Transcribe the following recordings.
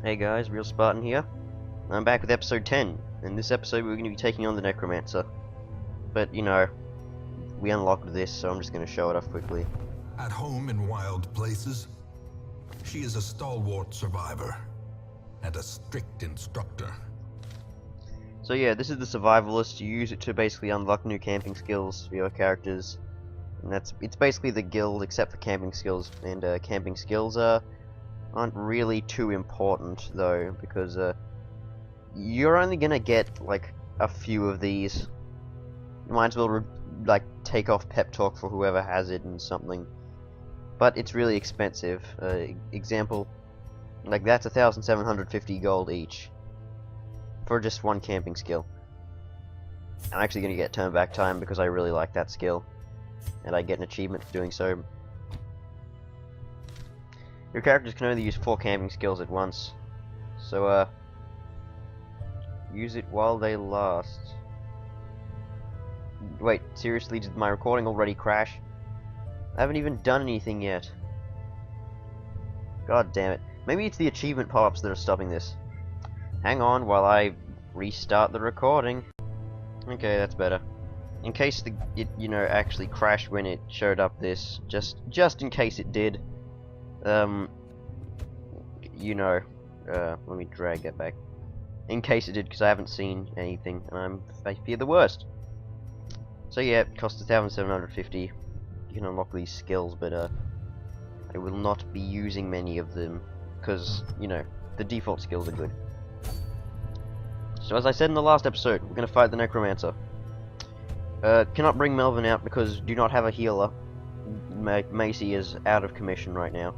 Hey guys, Real Spartan here. I'm back with episode 10. In this episode we're going to be taking on the Necromancer. But, you know, we unlocked this, so I'm just going to show it off quickly. At home in wild places, she is a stalwart survivor and a strict instructor. So yeah, this is the Survivalist. You use it to basically unlock new camping skills for your characters. And it's basically the guild except for camping skills. And camping skills aren't really too important though, because you're only gonna get like a few of these. You might as well like take off pep talk for whoever has it and something, but it's really expensive. Example, like that's 1,750 gold each for just one camping skill. I'm actually gonna get turn back time because I really like that skill, and I get an achievement for doing so. Your characters can only use 4 camping skills at once, so use it while they last. Wait, seriously, did my recording already crash? I haven't even done anything yet. God damn it. Maybe it's the achievement pop-ups that are stopping this. Hang on while I restart the recording. Okay, that's better. In case it actually crashed when it showed up this, just in case it did. Let me drag that back. In case it did, because I haven't seen anything, and I fear the worst. So yeah, it costs 1,750. You can unlock these skills, but I will not be using many of them, because, the default skills are good. So as I said in the last episode, we're going to fight the Necromancer. Cannot bring Melvin out because do not have a healer. Macy is out of commission right now.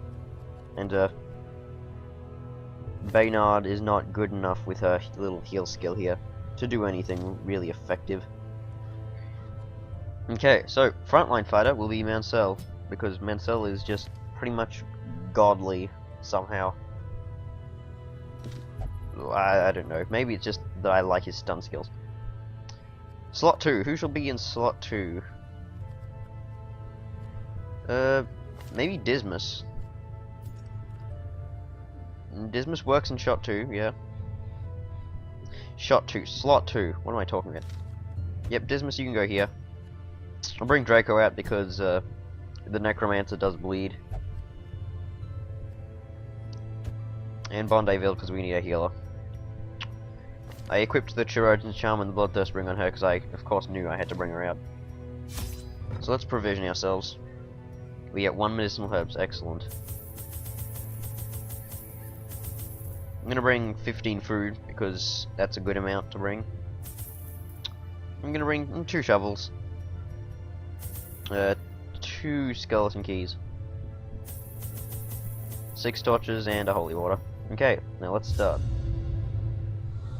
And Baynard is not good enough with her little heal skill here to do anything really effective. Okay, so frontline fighter will be Mansell, because Mansell is just pretty much godly somehow. I don't know, maybe it's just that I like his stun skills. Slot 2, who shall be in slot 2? Maybe Dismas. Dismas works in shot 2, yeah. Shot 2, slot 2, what am I talking about? Yep, Dismas, you can go here. I'll bring Draco out because the Necromancer does bleed. And Bondayville because we need a healer. I equipped the Chirurgeon's Charm and the Bloodthirst Ring on her because I, of course, knew I had to bring her out. So let's provision ourselves. We get 1 medicinal herbs, excellent. I'm gonna bring 15 food because that's a good amount to bring. I'm gonna bring 2 shovels, 2 skeleton keys, 6 torches, and a holy water. Okay, now let's start.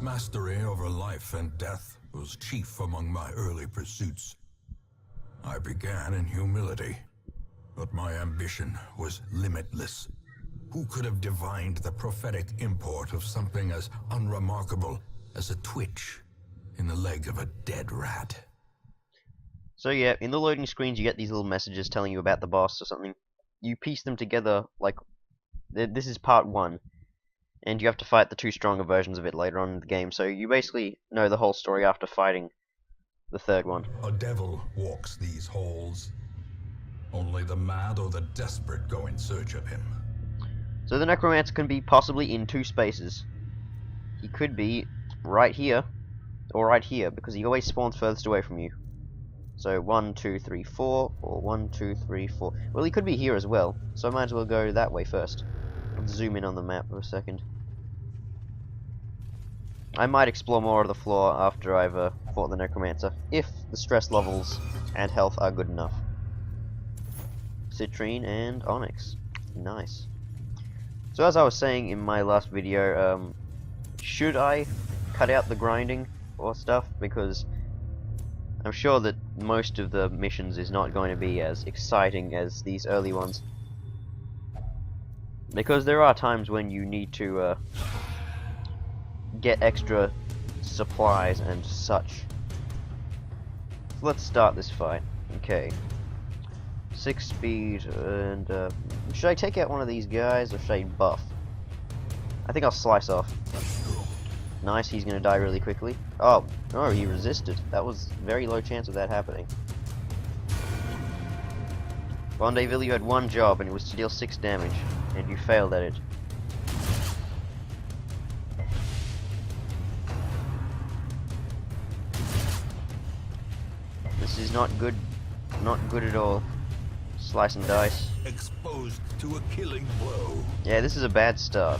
Mastery over life and death was chief among my early pursuits. I began in humility, but my ambition was limitless. Who could have divined the prophetic import of something as unremarkable as a twitch in the leg of a dead rat? So yeah, in the loading screens you get these little messages telling you about the boss or something. You piece them together like this is part 1, and you have to fight the 2 stronger versions of it later on in the game. So you basically know the whole story after fighting the 3rd one. A devil walks these halls. Only the mad or the desperate go in search of him. So the Necromancer can be possibly in 2 spaces. He could be right here, or right here, because he always spawns furthest away from you. So 1, 2, 3, 4, or 1, 2, 3, 4. Well, he could be here as well, so I might as well go that way first. Let's zoom in on the map for a second. I might explore more of the floor after I've fought the Necromancer, if the stress levels and health are good enough. Citrine and Onyx. Nice. So as I was saying in my last video, should I cut out the grinding or stuff? Because I'm sure that most of the missions is not going to be as exciting as these early ones. Because there are times when you need to get extra supplies and such. So let's start this fight. Okay. 6 speed, and should I take out one of these guys or should I buff? I think I'll slice off. Nice, he's gonna die really quickly. Oh, no, he resisted. That was very low chance of that happening. Rendezvous, you had one job, and it was to deal 6 damage, and you failed at it. This is not good at all. Slice and dice. Exposed to a killing blow. Yeah, this is a bad start.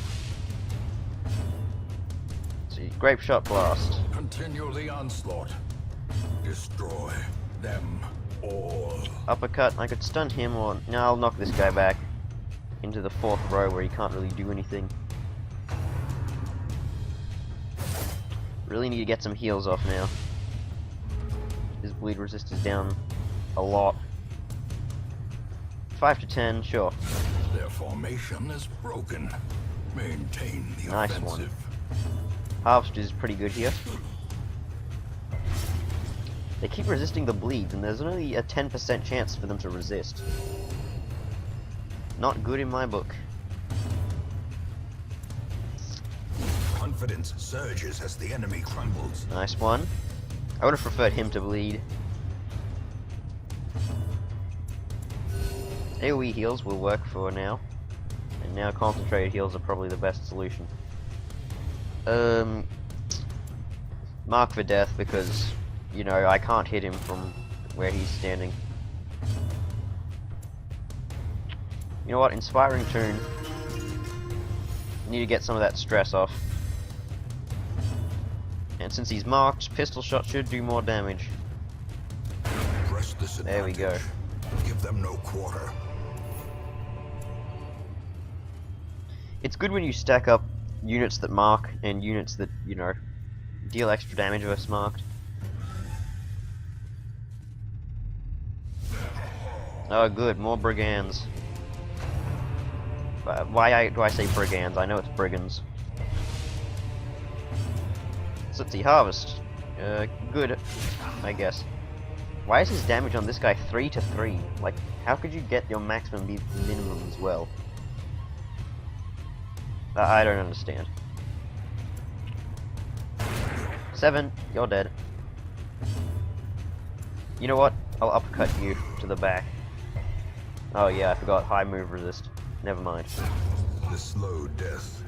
See, grape shot blast. Continue the onslaught. Destroy them all. Uppercut, I could stun him or... No, I'll knock this guy back into the 4th row where he can't really do anything. Really need to get some heals off now. His bleed resist is down a lot. 5 to 10, sure. Their formation is broken. Maintain the Nice offensive. one. Harvest is pretty good here. They keep resisting the bleeds, and there's only a 10% chance for them to resist. Not good in my book. Confidence surges as the enemy crumbles. Nice one. I would have preferred him to bleed. AoE heals will work for now. And now concentrated heals are probably the best solution. Mark for death because, you know, I can't hit him from where he's standing. You know what? Inspiring Tune. Need to get some of that stress off. And since he's marked, pistol shot should do more damage. Press this There we go. advantage. Give them no quarter. It's good when you stack up units that mark and units that, you know, deal extra damage versus marked. Oh good, more brigands. Why do I say brigands? I know it's brigands. So let's see, harvest. Good, I guess. Why is his damage on this guy 3 to 3? Like, how could you get your maximum be minimum as well? I don't understand. 7, you're dead. You know what? I'll uppercut you to the back. Oh yeah, I forgot high move resist. Never mind. The slow death.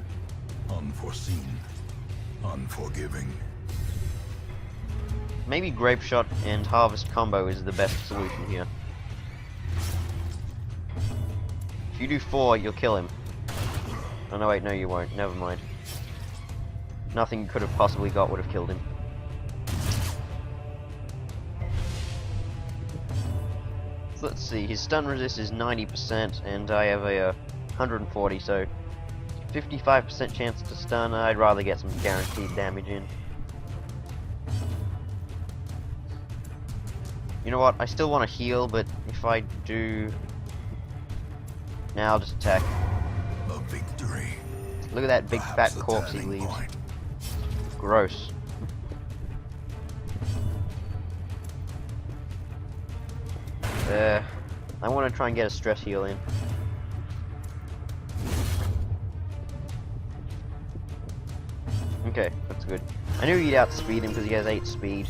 Unforeseen. Unforgiving. Maybe grape shot and harvest combo is the best solution here. If you do 4, you'll kill him. Oh no wait, no you won't. Never mind. Nothing you could have possibly got would have killed him. So let's see, his stun resist is 90% and I have a 140, so 55% chance to stun. I'd rather get some guaranteed damage in. You know what, I still want to heal, but if I do... Now I'll just attack. A victory. Look at that big Perhaps fat a corpse he turning leaves. point. Gross. I want to try and get a stress heal in. Okay, that's good. I knew he'd outspeed him because he has 8 speed.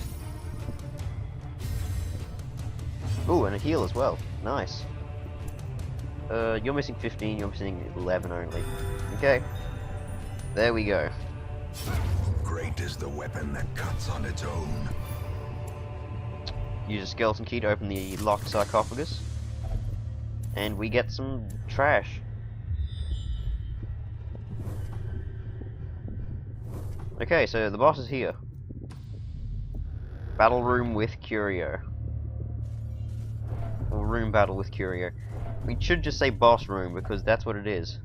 Ooh, and a heal as well. Nice. You're missing 15, you're missing 11 only. Okay. There we go. Great is the weapon that cuts on its own. Use a skeleton key to open the locked sarcophagus. And we get some trash. Okay, so the boss is here. Battle room with Curio. Or room battle with Curio. We should just say boss room because that's what it is.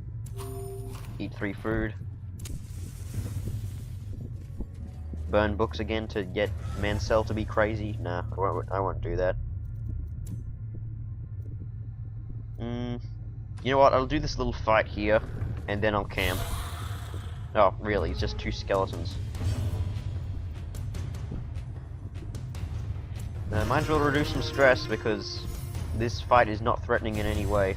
Eat 3 food. Burn books again to get Mansell to be crazy. Nah, I won't do that. You know what? I'll do this little fight here, and then I'll camp. Oh, really? It's just 2 skeletons. Might as well reduce some stress because this fight is not threatening in any way.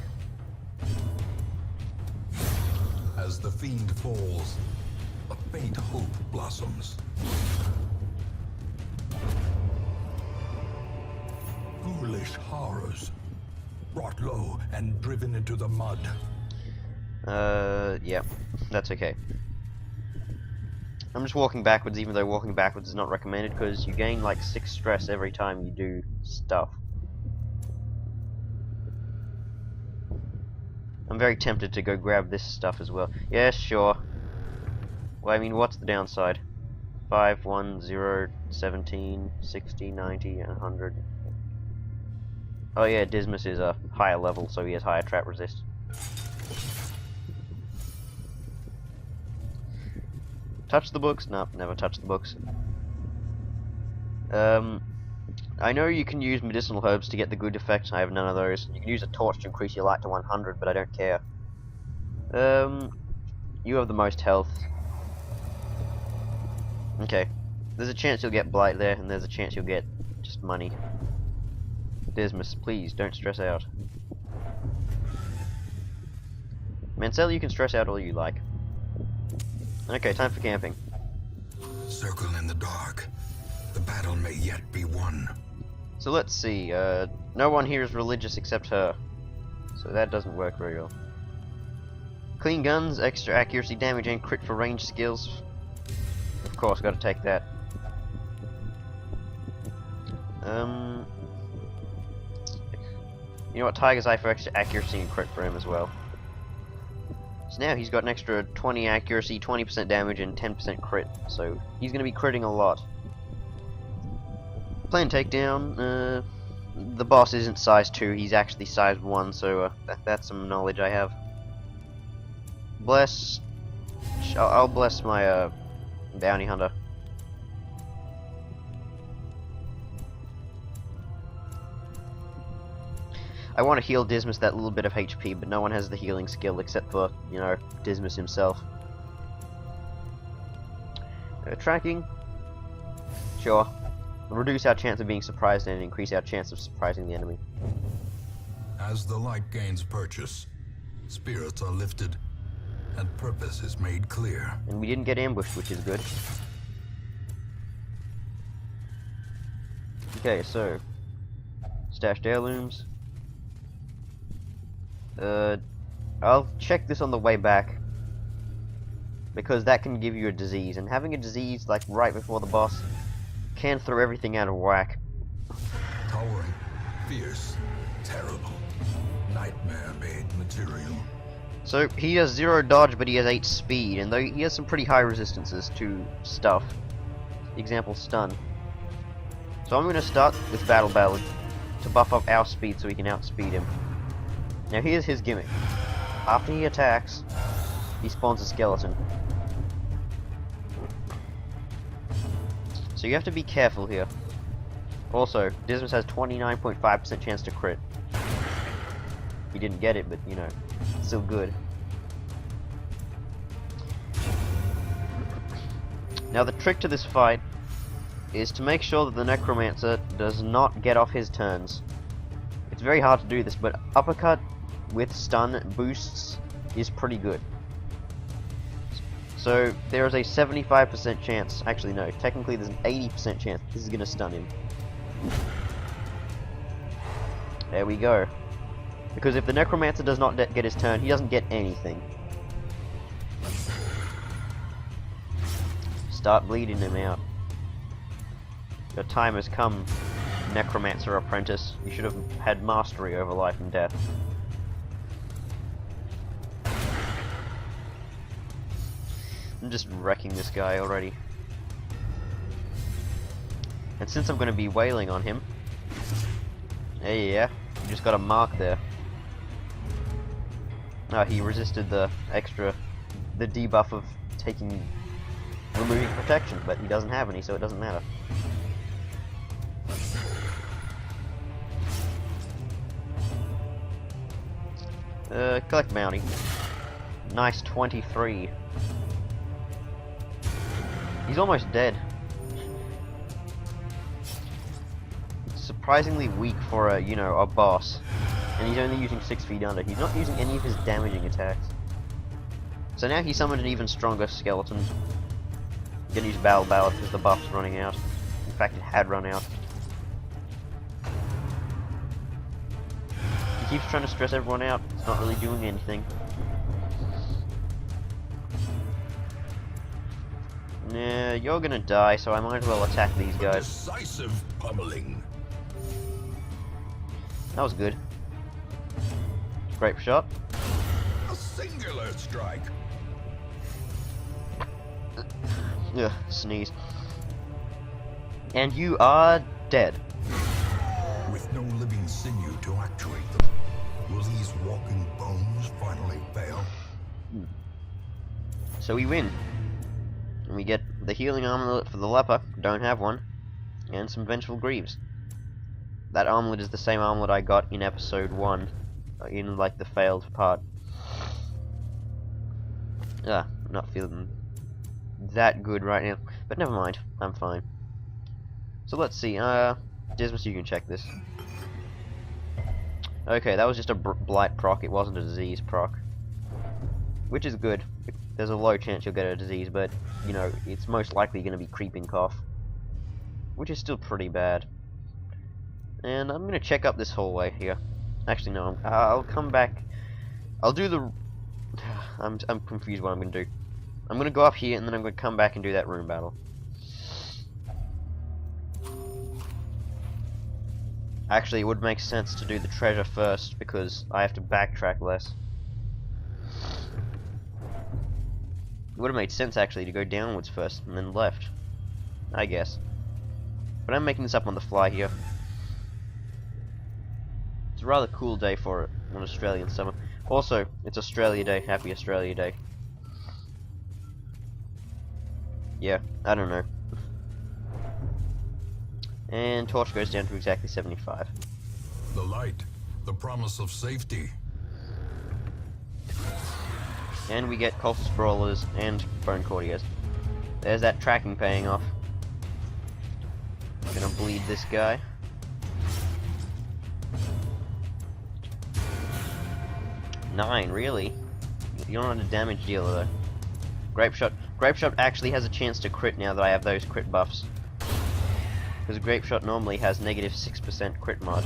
As the fiend falls, a faint hope blossoms. Foolish horrors, brought low and driven into the mud. Yeah, that's okay. I'm just walking backwards, even though walking backwards is not recommended, because you gain like 6 stress every time you do stuff. I'm very tempted to go grab this stuff as well. Yeah, sure. Well, I mean, what's the downside? 5, 1, 0, 17, 60, 90, and 100. Oh yeah, Dismas is a higher level, so he has higher trap resist. Touch the books? Nope, never touch the books. I know you can use medicinal herbs to get the good effects. I have none of those. You can use a torch to increase your light to 100, but I don't care. You have the most health. Okay. There's a chance you'll get blight there, and there's a chance you'll get just money. Dismas, please, don't stress out. Mancel, you can stress out all you like. Okay, time for camping. Circle in the dark. The battle may yet be won. So let's see, no one here is religious except her. So that doesn't work very well. Clean guns, extra accuracy, damage, and crit for ranged skills. Of course, gotta take that. You know what, Tiger's Eye for extra accuracy and crit for him as well. So now he's got an extra 20 accuracy, 20% damage, and 10% crit. So he's gonna be critting a lot. Plan takedown. The boss isn't size 2, he's actually size 1, so that's some knowledge I have. Bless. I'll bless my bounty hunter. I want to heal Dismas that little bit of HP, but no one has the healing skill except for, you know, Dismas himself. Tracking. Sure. Reduce our chance of being surprised and increase our chance of surprising the enemy. As the light gains purchase, spirits are lifted, and purpose is made clear. And we didn't get ambushed, which is good. Okay, so stashed heirlooms. I'll check this on the way back, because that can give you a disease, and having a disease like right before the boss can throw everything out of whack. Towering, fierce, terrible, nightmare-made material. So he has 0 dodge, but he has 8 speed, and though he has some pretty high resistances to stuff. Example, stun. So I'm going to start with Battle Ballad to buff up our speed so we can outspeed him. Now here's his gimmick. After he attacks, he spawns a skeleton. So you have to be careful here. Also, Dismas has 29.5% chance to crit. He didn't get it, but you know, still good. Now the trick to this fight is to make sure that the Necromancer does not get off his turns. It's very hard to do this, but uppercut with stun boosts is pretty good. So there is a 75% chance, actually no, technically there's an 80% chance this is going to stun him. There we go. Because if the Necromancer does not get his turn, he doesn't get anything. Start bleeding him out. Your time has come, Necromancer apprentice. You should have had mastery over life and death. I'm just wrecking this guy already. And since I'm going to be wailing on him, yeah, you just got a mark there. Oh, he resisted the debuff of removing protection, but he doesn't have any, so it doesn't matter. Collect bounty. Nice 23. He's almost dead. Surprisingly weak for a, you know, a boss. And he's only using 6 feet under. He's not using any of his damaging attacks. So now he summoned an even stronger skeleton. Gonna use Battle Ballad because the buff's running out. In fact, it had run out. He keeps trying to stress everyone out. It's not really doing anything. Nah, you're gonna die, so I might as well attack these guys. Decisive pummeling. That was good. Grape shot. A singular strike. Ugh, sneeze. And you are dead. With no living sinew to actuate them, will these walking bones finally fail? So we win. And we get the healing amulet for the leper, don't have one, and some vengeful greaves. That amulet is the same amulet I got in episode 1, in like the failed part. Not feeling that good right now, but never mind, I'm fine. So let's see, Dismas, you can check this. Okay, that was just a blight proc, it wasn't a disease proc. Which is good. There's a low chance you'll get a disease, but, you know, it's most likely going to be creeping cough. Which is still pretty bad. And I'm going to check up this hallway here. Actually, no, I'll come back. I'll do the... I'm confused what I'm going to do. I'm going to go up here, and then I'm going to come back and do that room battle. Actually, it would make sense to do the treasure first, because I have to backtrack less. It would have made sense, actually, to go downwards first, and then left. I guess. But I'm making this up on the fly here. It's a rather cool day for it, on Australian summer. Also, it's Australia Day. Happy Australia Day. Yeah, I don't know. And torch goes down to exactly 75. The light, the promise of safety. And we get cultist brawlers and bone courtiers. There's that tracking paying off. I'm gonna bleed this guy. Nine, really? You're not a damage dealer though. Grape shot. Grape shot actually has a chance to crit now that I have those crit buffs. Because grape shot normally has negative 6% crit mod.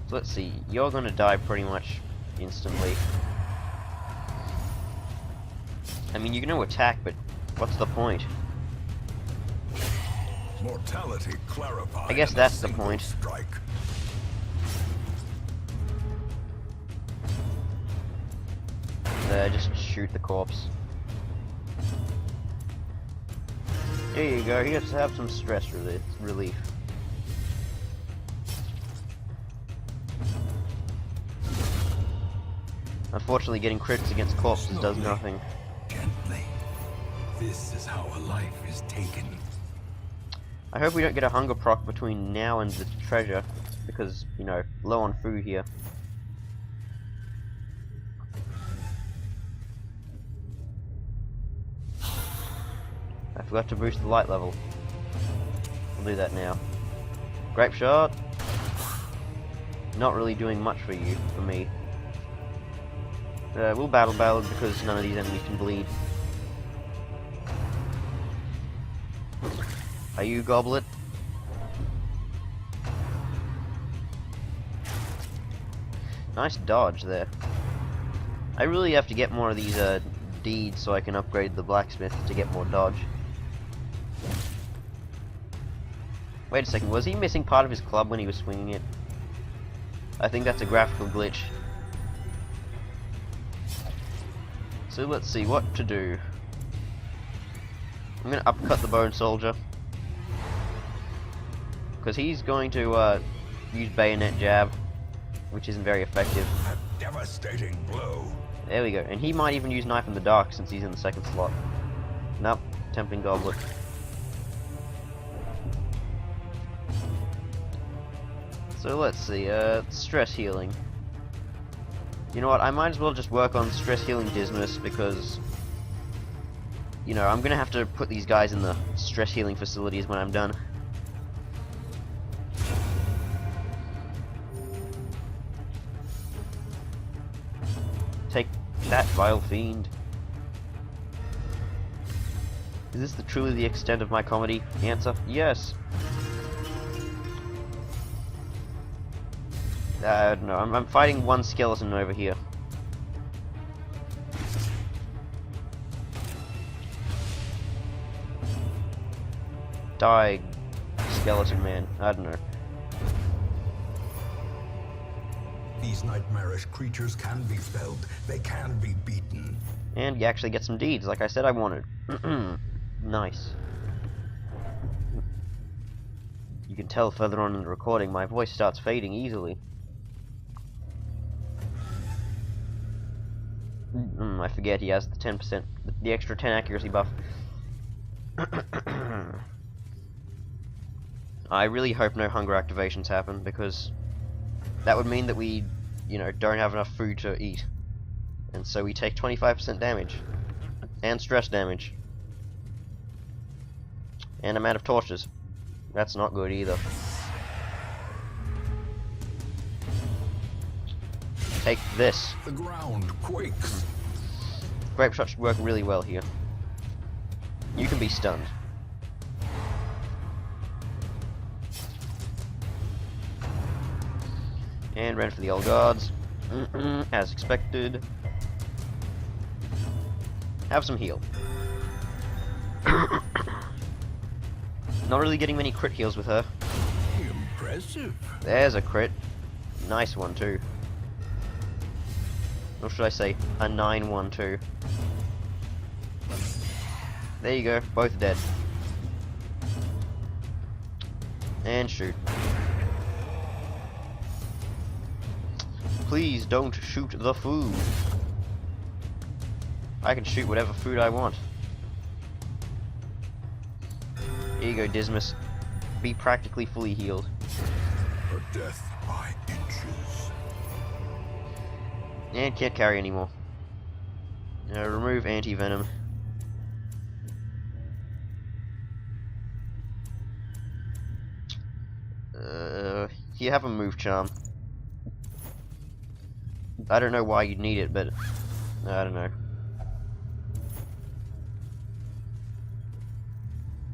So let's see. You're gonna die pretty much instantly. I mean, you're gonna attack, but what's the point? Mortality clarified. I guess that's the point. Strike. Just shoot the corpse. There you go, he has to have some stress relief. Unfortunately, getting crits against corpses does nothing. Gently. This is how a life is taken. I hope we don't get a hunger proc between now and the treasure, because, you know, low on food here. I forgot to boost the light level. We'll do that now. Grape shot. Not really doing much for you, for me. We'll battle because none of these enemies can bleed. Are you Goblet? Nice dodge there. I really have to get more of these deeds so I can upgrade the blacksmith to get more dodge. Wait a second, was he missing part of his club when he was swinging it? I think that's a graphical glitch. So let's see what to do. I'm gonna uppercut the bone soldier. Because he's going to use bayonet jab, which isn't very effective. A devastating blow. There we go. And he might even use knife in the dark since he's in the second slot. Nope, tempting goblet. So let's see, stress healing. You know what, I might as well just work on stress healing Dismas because, you know, I'm gonna have to put these guys in the stress healing facilities when I'm done. that vile fiend. Is this truly the extent of my comedy? The answer, yes. No, I'm fighting one skeleton over here. Die, skeleton man. I don't know. These nightmarish creatures can be felled. They can be beaten. And you actually get some deeds, like I said I wanted. Nice. You can tell further on in the recording, my voice starts fading easily. I forget he has the 10%, the extra 10 accuracy buff. I really hope no hunger activations happen, because that would mean that we, don't have enough food to eat. And so we take 25% damage. And stress damage. And amount of torches. That's not good either. Take this. The ground quakes. Grape shot should work really well here. You can be stunned. And ran for the old guards. As expected. Have some heal. Not really getting many crit heals with her. Impressive. There's a crit. Nice one too. Or should I say, a 9-1 too. There you go, both dead. And shoot. Please don't shoot the food. I can shoot whatever food I want. Here you go, Dismas. Be practically fully healed. A death by inches. And can't carry anymore. Remove anti-venom. You have a move charm. I don't know why you'd need it, but I don't know.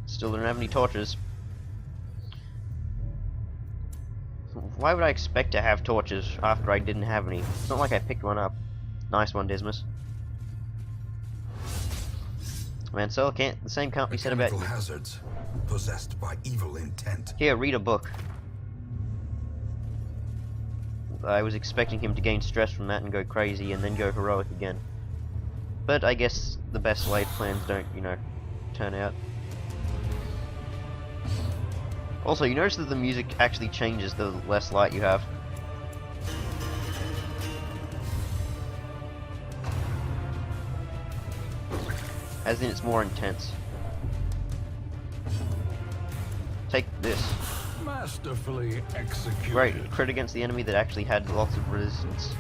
Still don't have any torches. Why would I expect to have torches after I didn't have any? It's not like I picked one up. Nice one, Dismas. Man, so the same can't be said about you. Hazards possessed by evil intent. Here, read a book. I was expecting him to gain stress from that and go crazy and then go heroic again. But I guess the best laid plans don't, turn out. Also, you notice that the music actually changes the less light you have. As in, it's more intense. Take this. Masterfully executed. Great, crit against the enemy that actually had lots of resistance.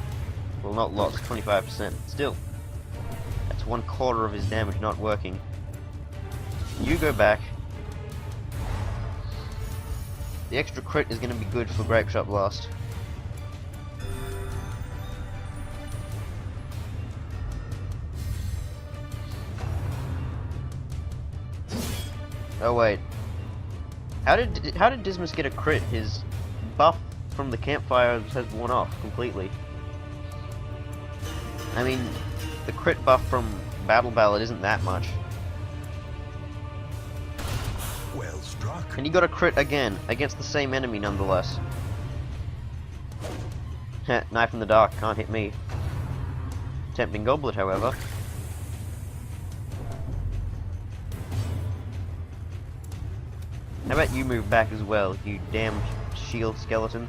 Well, not lots, 25%. Still, that's 1/4 of his damage not working. You go back. The extra crit is going to be good for Grape Shot Blast. Oh wait. How did Dismas get a crit? His buff from the campfire has worn off completely. I mean, the crit buff from Battle Ballad isn't that much. Well struck. And he got a crit again, against the same enemy nonetheless. Heh, knife in the dark, can't hit me. Tempting Goblet, however. How about you move back as well, you damn shield skeleton?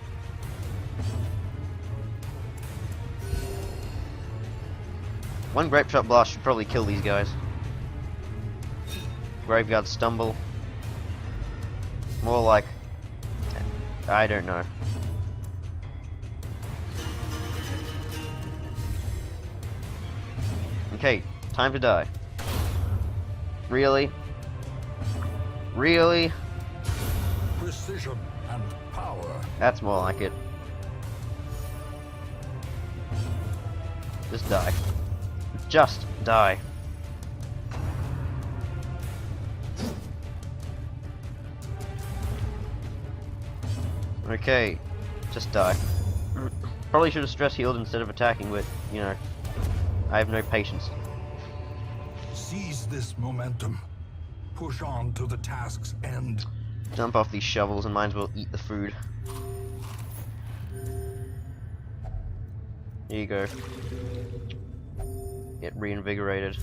One Grape Shot Blast should probably kill these guys. Graveyard Stumble. More like... I don't know. Okay, time to die. Really? Really? Precision and power. That's more like it. Just die. Just die. Okay, just die. Probably should have stress healed instead of attacking, but, you know, I have no patience. Seize this momentum. Push on to the task's end. Dump off these shovels and might as well eat the food. Here you go. Get reinvigorated.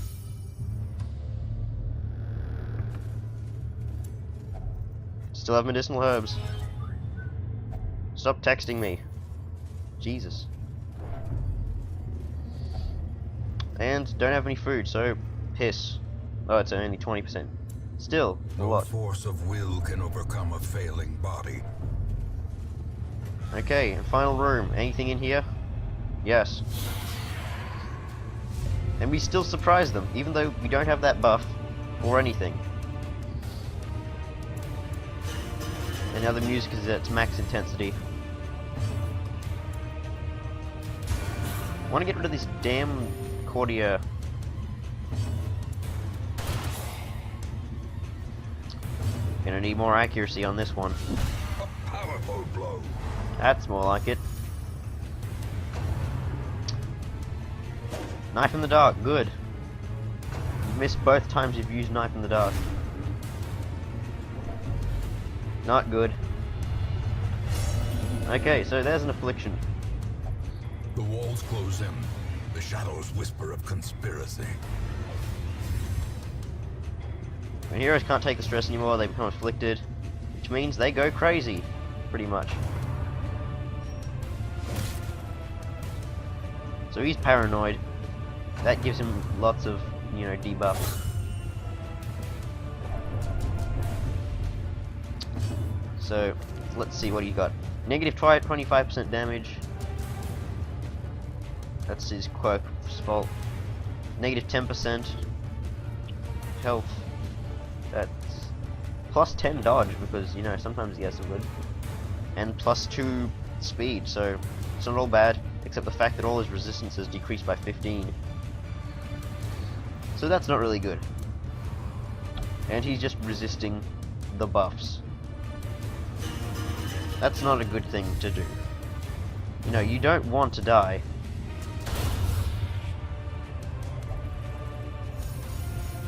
Still have medicinal herbs. Stop texting me. Jesus. And don't have any food, so piss. Oh, it's only 20%. Still, a No lot. force of will can overcome a failing body. Okay, and final room. Anything in here? Yes. And we still surprise them, even though we don't have that buff or anything. And now the music is at its max intensity. I want to get rid of this damn courtier. Gonna need more accuracy on this one. A powerful blow. That's more like it. Knife in the dark, good. You've missed both times you've used knife in the dark. Not good. Okay, so there's an affliction. The walls close in. The shadows whisper of conspiracy. When heroes can't take the stress anymore, they become afflicted, which means they go crazy, pretty much. So he's paranoid. That gives him lots of, you know, debuffs. So, let's see what he got. Negative 25% damage. That's his quirk's fault. Negative 10% health. That's plus 10 dodge, because, you know, sometimes he has some good. And plus 2 speed, so it's not all bad, except the fact that all his resistance is decreased by 15. So that's not really good. And he's just resisting the buffs. That's not a good thing to do. You know, you don't want to die.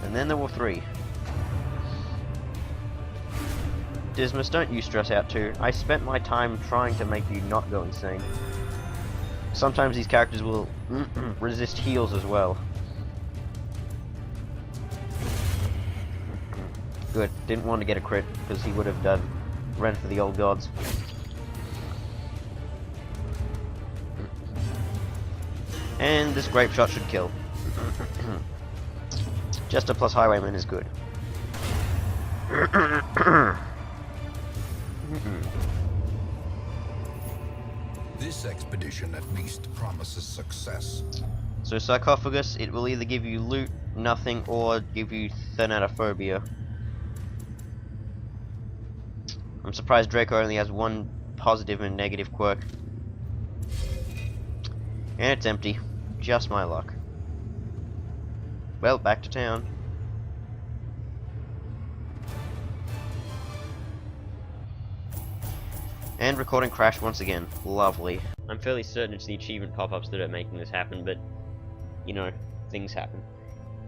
And then there were 3. Dismas, don't you stress out too. I spent my time trying to make you not go insane. Sometimes these characters will resist heals as well. Good. Didn't want to get a crit, because he would have ran for the old gods. And this grape shot should kill. Just a plus highwayman is good. This expedition at least promises success. So sarcophagus, it will either give you loot, nothing, or give you thanatophobia. I'm surprised Draco only has 1 positive and negative quirk. And it's empty. Just my luck. Well, back to town. And recording crashed once again. Lovely. I'm fairly certain it's the achievement pop-ups that are making this happen, but, you know, things happen.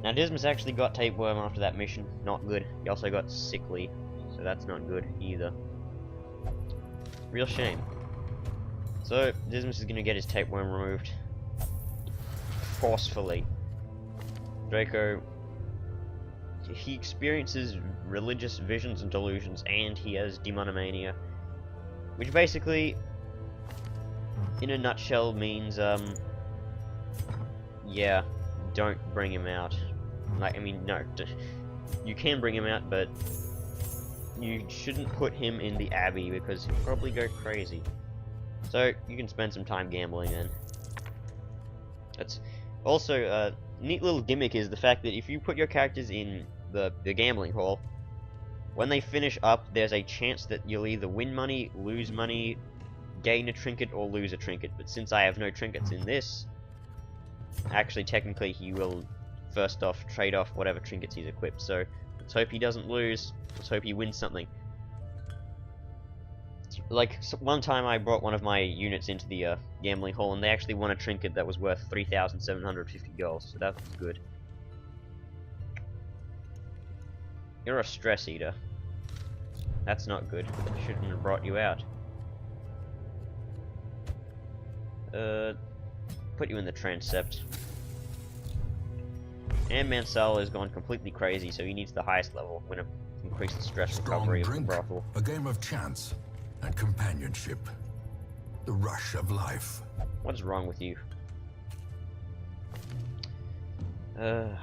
Now, Dismas actually got tapeworm after that mission. Not good. He also got sickly, so that's not good either. Real shame. So, Dismas is gonna get his tapeworm removed. Forcefully. Draco, he experiences religious visions and delusions, and he has demonomania. Which basically, in a nutshell, means, yeah, don't bring him out. Like, I mean, no, you can bring him out, but you shouldn't put him in the Abbey, because he'll probably go crazy. So, you can spend some time gambling then. That's also, a neat little gimmick is the fact that if you put your characters in the gambling hall, when they finish up, there's a chance that you'll either win money, lose money, gain a trinket, or lose a trinket. But since I have no trinkets in this, Actually, technically, he will first off trade off whatever trinkets he's equipped. So let's hope he doesn't lose. Let's hope he wins something. Like one time, I brought one of my units into the gambling hall, and they actually won a trinket that was worth 3,750 gold. So that was good. You're a stress eater. That's not good. I shouldn't have brought you out. Put you in the transept. And Mansell has gone completely crazy, so he needs the highest level. We're gonna increase the stress recovery of the brothel. A game of chance and companionship. The rush of life. What's wrong with you? Not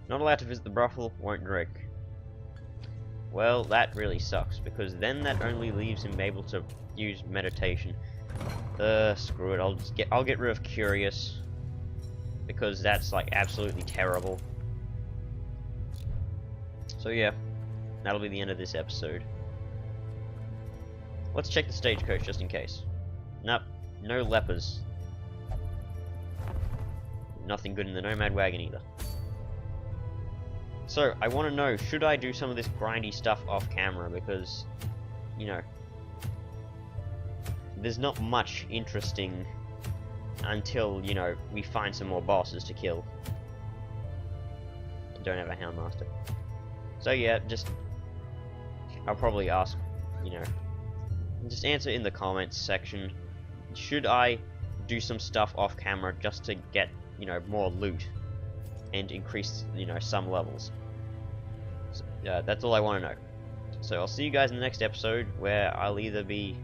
allowed to visit the brothel, won't drink. Well, that really sucks, because then that only leaves him able to use meditation. Screw it, I'll get rid of Curious, because that's like absolutely terrible. So yeah, that'll be the end of this episode. Let's check the stagecoach just in case. Nope, no lepers. Nothing good in the Nomad wagon either. So, I want to know, should I do some of this grindy stuff off camera, because, you know, there's not much interesting until, you know, we find some more bosses to kill. Don't have a Houndmaster. So yeah, I'll probably ask, you know, just answer in the comments section, should I do some stuff off camera just to get, you know, more loot and increase, you know, some levels. So, that's all I want to know. So I'll see you guys in the next episode, where I'll either be...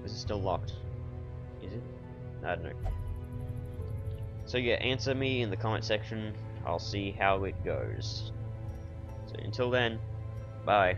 Is it still locked? Is it? I don't know. So yeah, answer me in the comment section. I'll see how it goes. So until then, bye.